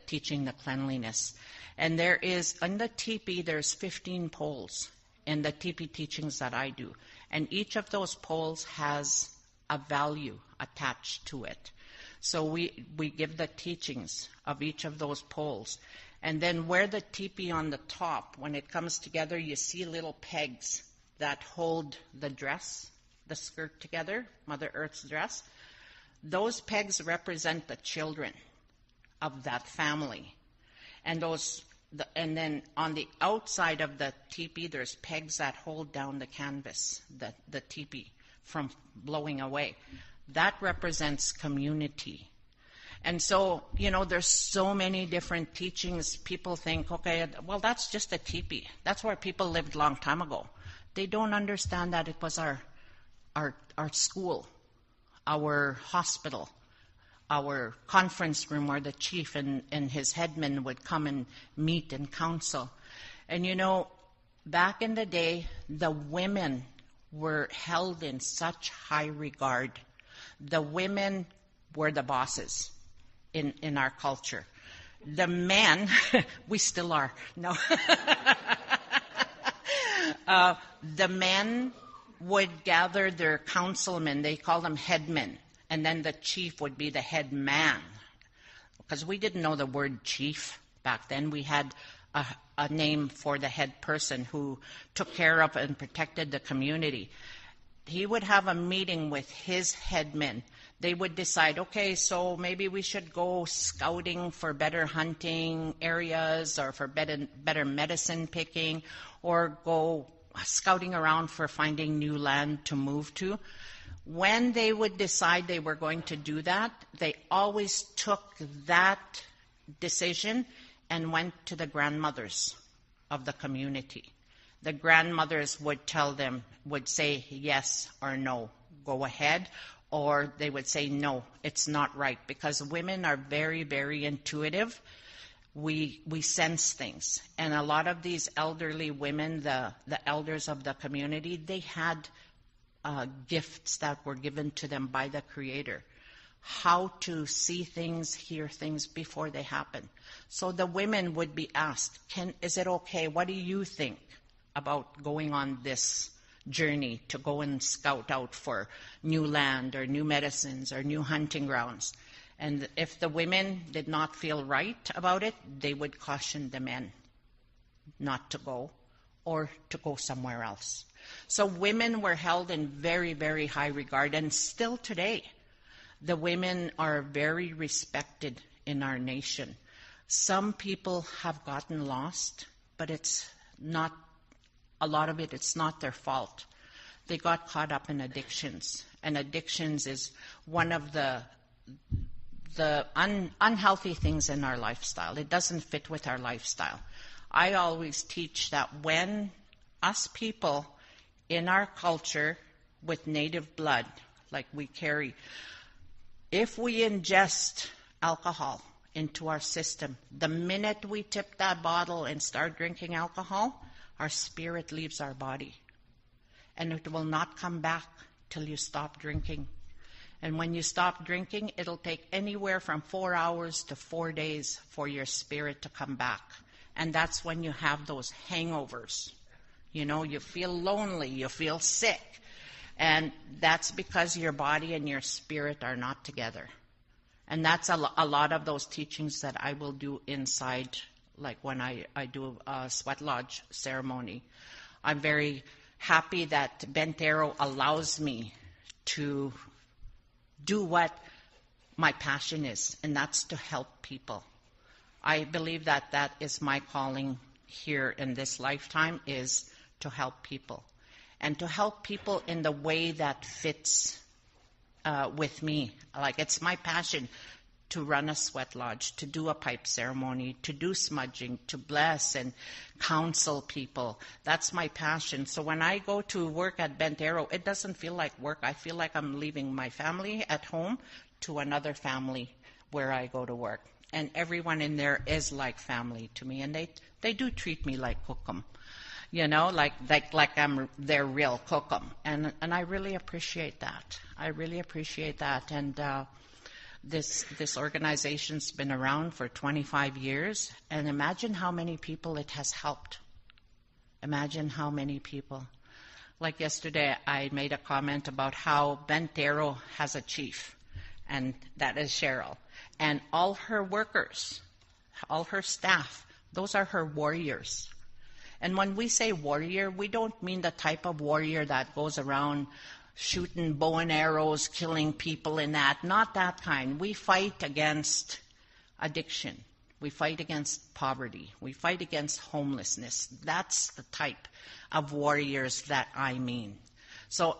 teaching the cleanliness. And there is, in the TP, there's 15 poles in the TP teachings that I do. And each of those poles has a value attached to it. So we give the teachings of each of those poles. And then where the TP on the top, when it comes together, you see little pegs that hold the dress, the skirt together, Mother Earth's dress. Those pegs represent the children of that family. And then on the outside of the teepee, there's pegs that hold down the canvas, the teepee, from blowing away. That represents community. And so, there's so many different teachings. People think, okay, well, that's just a teepee. That's where people lived a long time ago. They don't understand that it was our school, our hospital, our conference room where the chief and his headmen would come and meet and counsel. And back in the day, the women were held in such high regard. The women were the bosses in our culture. The men, we still are, no. The men would gather their councilmen, they call them headmen, and then the chief would be the head man. Because we didn't know the word chief back then. We had a name for the head person who took care of and protected the community. He would have a meeting with his headmen. They would decide, okay, so maybe we should go scouting for better hunting areas or for better medicine picking, or go scouting around for finding new land to move to. When they would decide they were going to do that, they always took that decision and went to the grandmothers of the community. The grandmothers would tell them, would say yes or no, go ahead, or they would say no, it's not right, because women are very, very intuitive. We sense things. And a lot of these elderly women, the elders of the community, they had gifts that were given to them by the Creator, how to see things, hear things before they happen. So the women would be asked, is it okay? What do you think about going on this journey to go and scout out for new land or new medicines or new hunting grounds? And if the women did not feel right about it, they would caution the men not to go or to go somewhere else. So women were held in very, very high regard. And still today, the women are very respected in our nation. Some people have gotten lost, but it's not, a lot of it, it's not their fault. They got caught up in addictions. And addictions is one of the unhealthy things in our lifestyle. It doesn't fit with our lifestyle. I always teach that when us people in our culture with native blood, like we carry, if we ingest alcohol into our system, the minute we tip that bottle and start drinking alcohol, our spirit leaves our body. And it will not come back till you stop drinking. And when you stop drinking, it'll take anywhere from 4 hours to 4 days for your spirit to come back. And that's when you have those hangovers. You feel lonely, you feel sick. And that's because your body and your spirit are not together. And that's a lot of those teachings that I will do inside, like when I do a sweat lodge ceremony. I'm very happy that Bent Arrow allows me to do what my passion is, and that's to help people. I believe that that is my calling here in this lifetime, is to help people. And to help people in the way that fits with me. Like, it's my passion to run a sweat lodge, to do a pipe ceremony, to do smudging, to bless and counsel people. That's my passion. So when I go to work at Bent Arrow, it doesn't feel like work. I feel like I'm leaving my family at home to another family where I go to work. And everyone in there is like family to me, and they do treat me like cookum, like I'm their real cookum, and I really appreciate that. I really appreciate that, and this organization's been around for 25 years, and imagine how many people it has helped. Imagine how many people. Like yesterday, I made a comment about how Bent Arrow has a chief, and that is Cheryl. And all her workers, all her staff, those are her warriors. And when we say warrior, we don't mean the type of warrior that goes around shooting bow and arrows, killing people and that. Not that kind. We fight against addiction. We fight against poverty. We fight against homelessness. That's the type of warriors that I mean. So,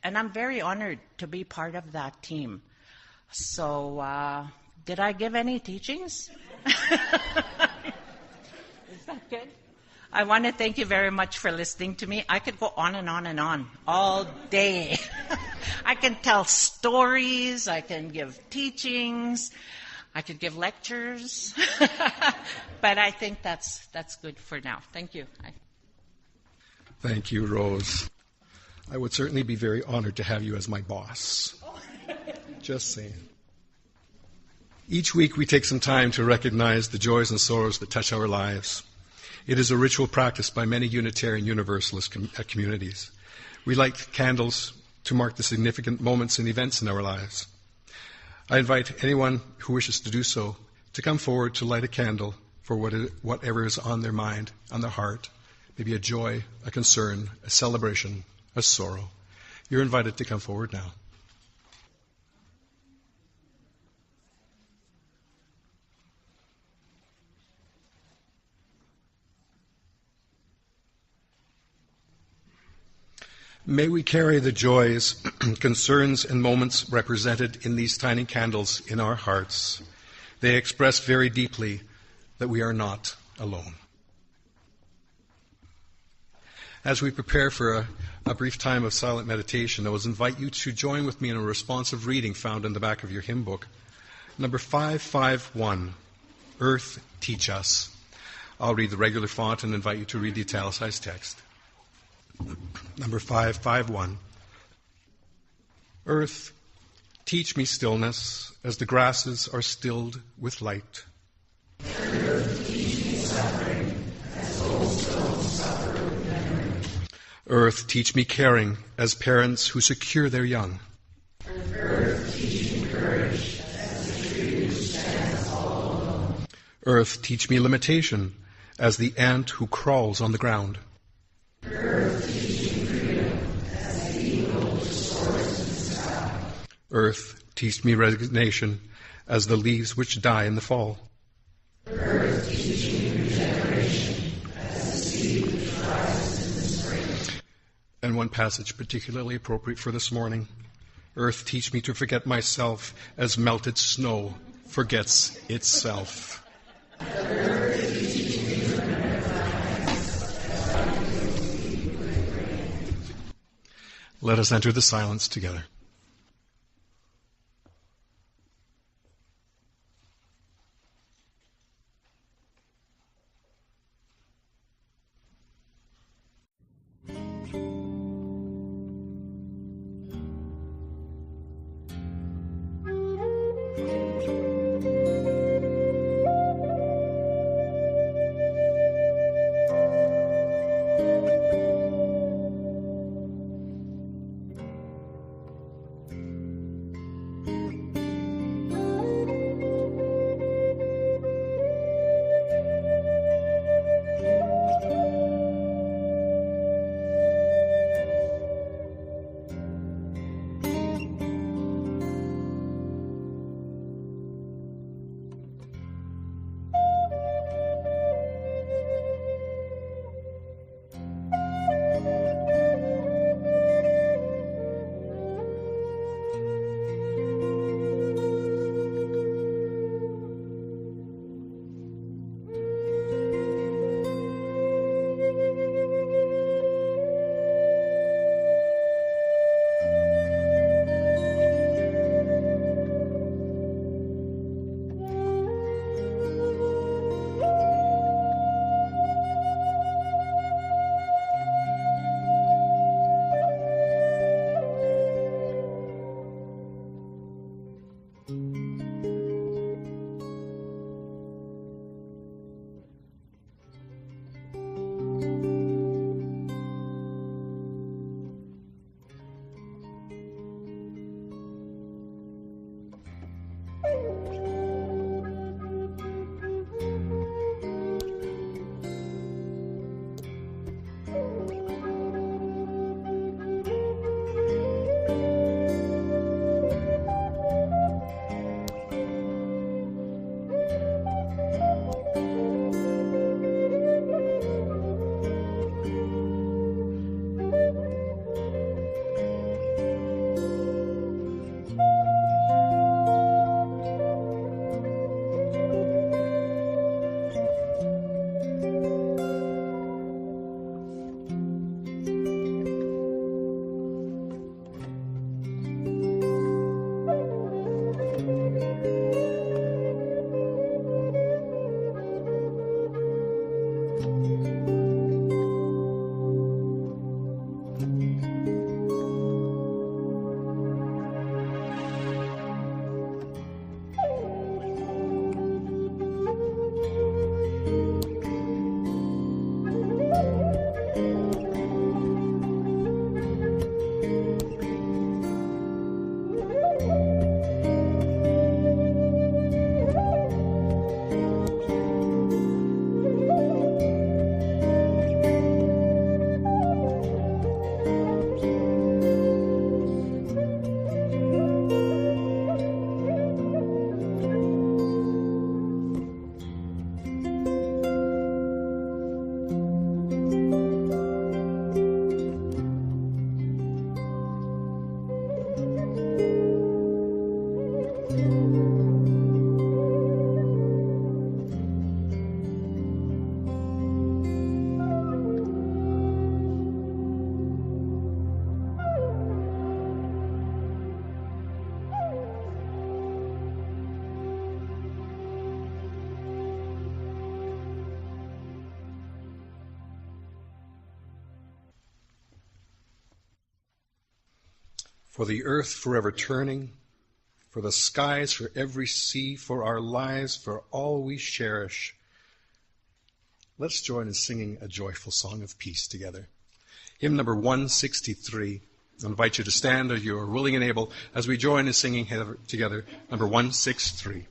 and I'm very honored to be part of that team. So, did I give any teachings? Is that good? I want to thank you very much for listening to me. I could go on and on and on all day. I can tell stories. I can give teachings. I could give lectures. But I think that's good for now. Thank you. Thank you, Rose. I would certainly be very honored to have you as my boss. Just saying. Each week we take some time to recognize the joys and sorrows that touch our lives. It is a ritual practiced by many Unitarian Universalist communities. We light candles to mark the significant moments and events in our lives. I invite anyone who wishes to do so to come forward to light a candle for whatever is on their mind, on their heart, maybe a joy, a concern, a celebration, a sorrow. You're invited to come forward now. May we carry the joys, concerns, and moments represented in these tiny candles in our hearts. They express very deeply that we are not alone. As we prepare for a brief time of silent meditation, I will invite you to join with me in a responsive reading found in the back of your hymn book. Number 551, Earth, Teach Us. I'll read the regular font and invite you to read the italicized text. Number 551. Earth, teach me stillness as the grasses are stilled with light. Earth, teach me suffering as old stones suffer with memory. Earth, teach me caring as parents who secure their young. Earth, teach me courage as the tree who stands all alone. Earth, teach me limitation as the ant who crawls on the ground. Earth, teach me freedom as the eagle which soars in the sky. Earth, teach me resignation as the leaves which die in the fall. Earth, teach me regeneration as the seed which rises in the spring. And one passage particularly appropriate for this morning. Earth, teach me to forget myself as melted snow forgets itself. Earth, teach me to remember Let us enter the silence together. For the earth forever turning, for the skies, for every sea, for our lives, for all we cherish. Let's join in singing a joyful song of peace together. Hymn number 163. I invite you to stand as you are willing and able as we join in singing together number 163.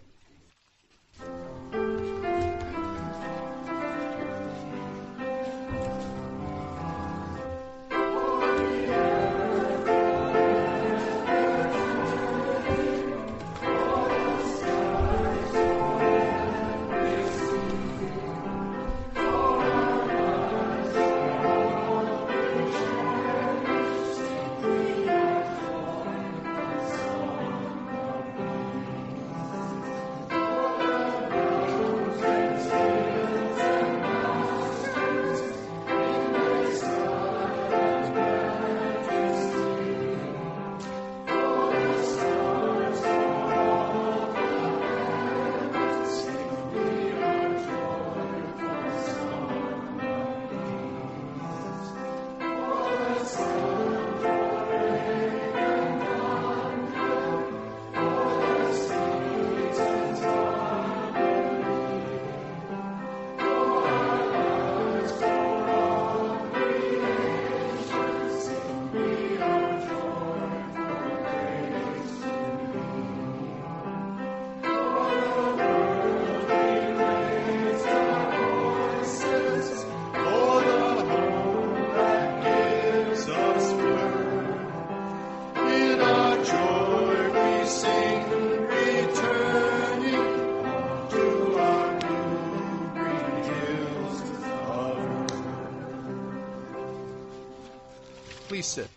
Please sit.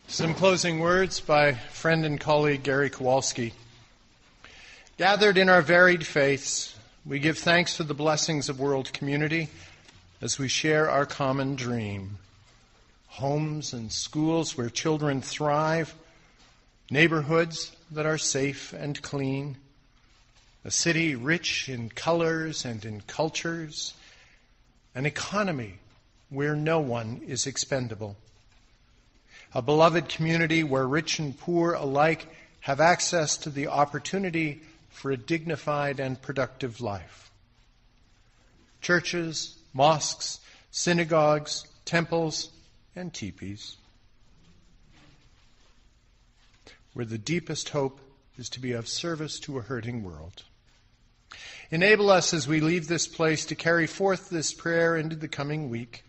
Some closing words by friend and colleague Gary Kowalski. Gathered in our varied faiths, we give thanks for the blessings of world community as we share our common dream. Homes and schools where children thrive, neighborhoods that are safe and clean, a city rich in colors and in cultures, an economy where no one is expendable, a beloved community where rich and poor alike have access to the opportunity for a dignified and productive life. Churches, mosques, synagogues, temples, and teepees, where the deepest hope is to be of service to a hurting world. Enable us as we leave this place to carry forth this prayer into the coming week,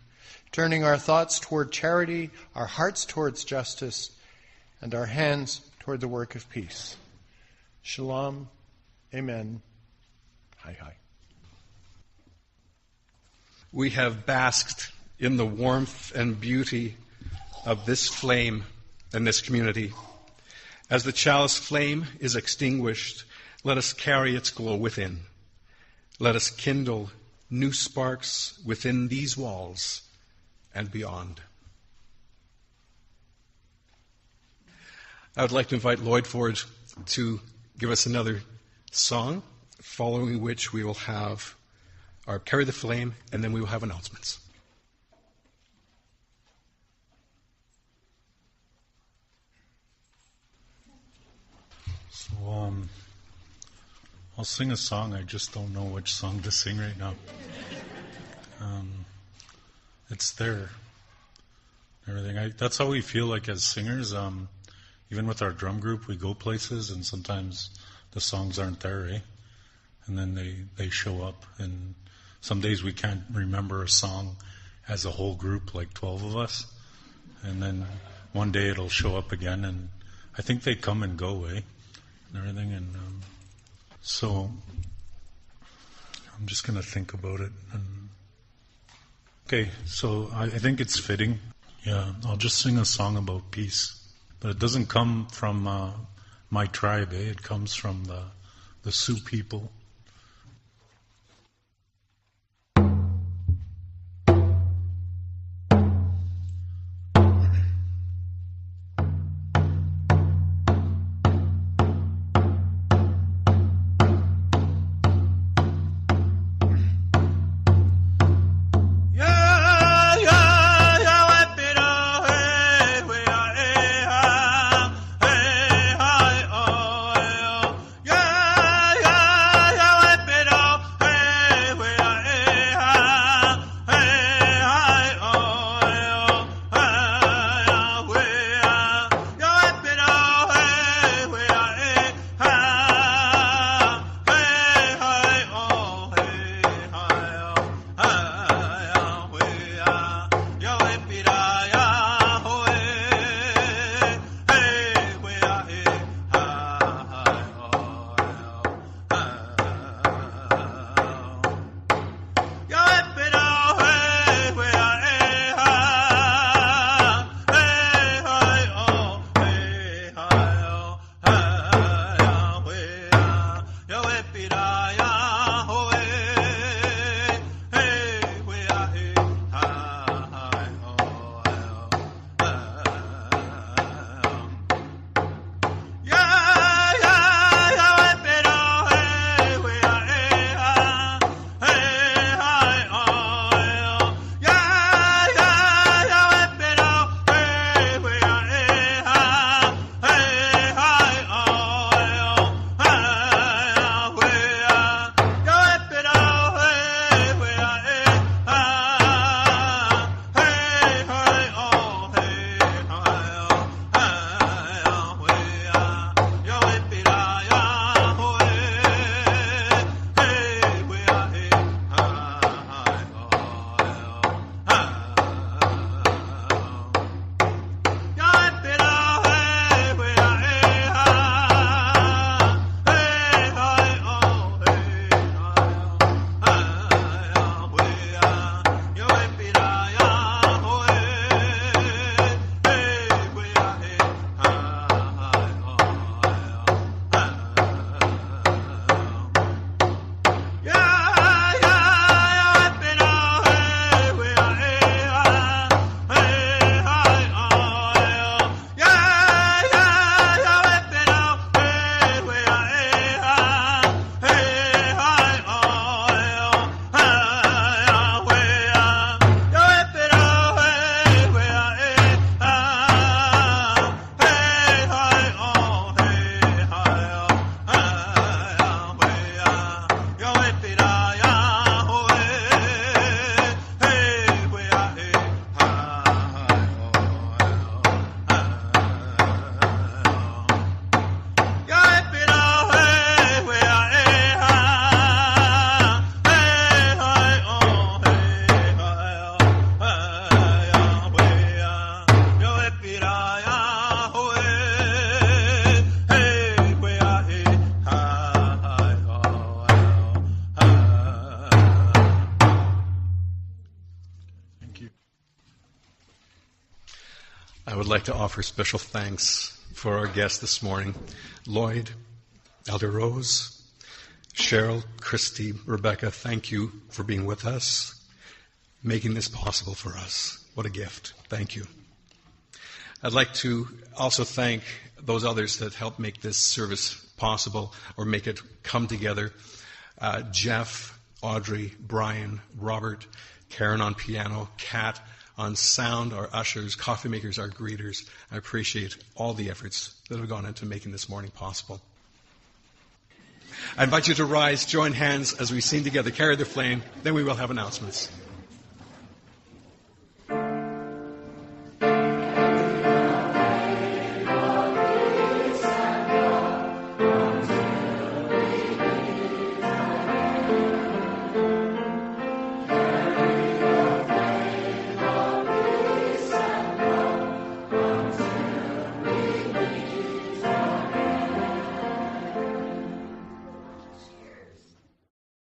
turning our thoughts toward charity, our hearts towards justice, and our hands toward the work of peace. Shalom. Amen. Hi, hi. We have basked in the warmth and beauty of this flame and this community. As the chalice flame is extinguished, let us carry its glow within. Let us kindle new sparks within these walls and beyond. I would like to invite Lloyd forward to give us another song, following which we will have our Carry the Flame, and then we will have announcements. So, I'll sing a song. I just don't know which song to sing right now. It's there. Everything. That's how we feel like as singers. Even with our drum group, we go places, and sometimes the songs aren't there, eh? And then they show up. And some days we can't remember a song as a whole group, like 12 of us. And then one day it'll show up again, and I think they come and go, eh? And everything. And so I'm just going to think about it. Okay, so I think it's fitting. Yeah, I'll just sing a song about peace. But it doesn't come from my tribe, eh? It comes from the Sioux people. Yeah. would like to offer special thanks for our guests this morning, Lloyd, Elder Rose, Cheryl, Christy, Rebecca. Thank you for being with us, making this possible for us. What a gift. Thank you. I'd like to also thank those others that helped make this service possible or make it come together. Jeff, Audrey, Brian, Robert, Karen on piano, Kat on sound, our ushers, coffee makers, our greeters. I appreciate all the efforts that have gone into making this morning possible. I invite you to rise, join hands as we sing together, Carry the Flame, then we will have announcements.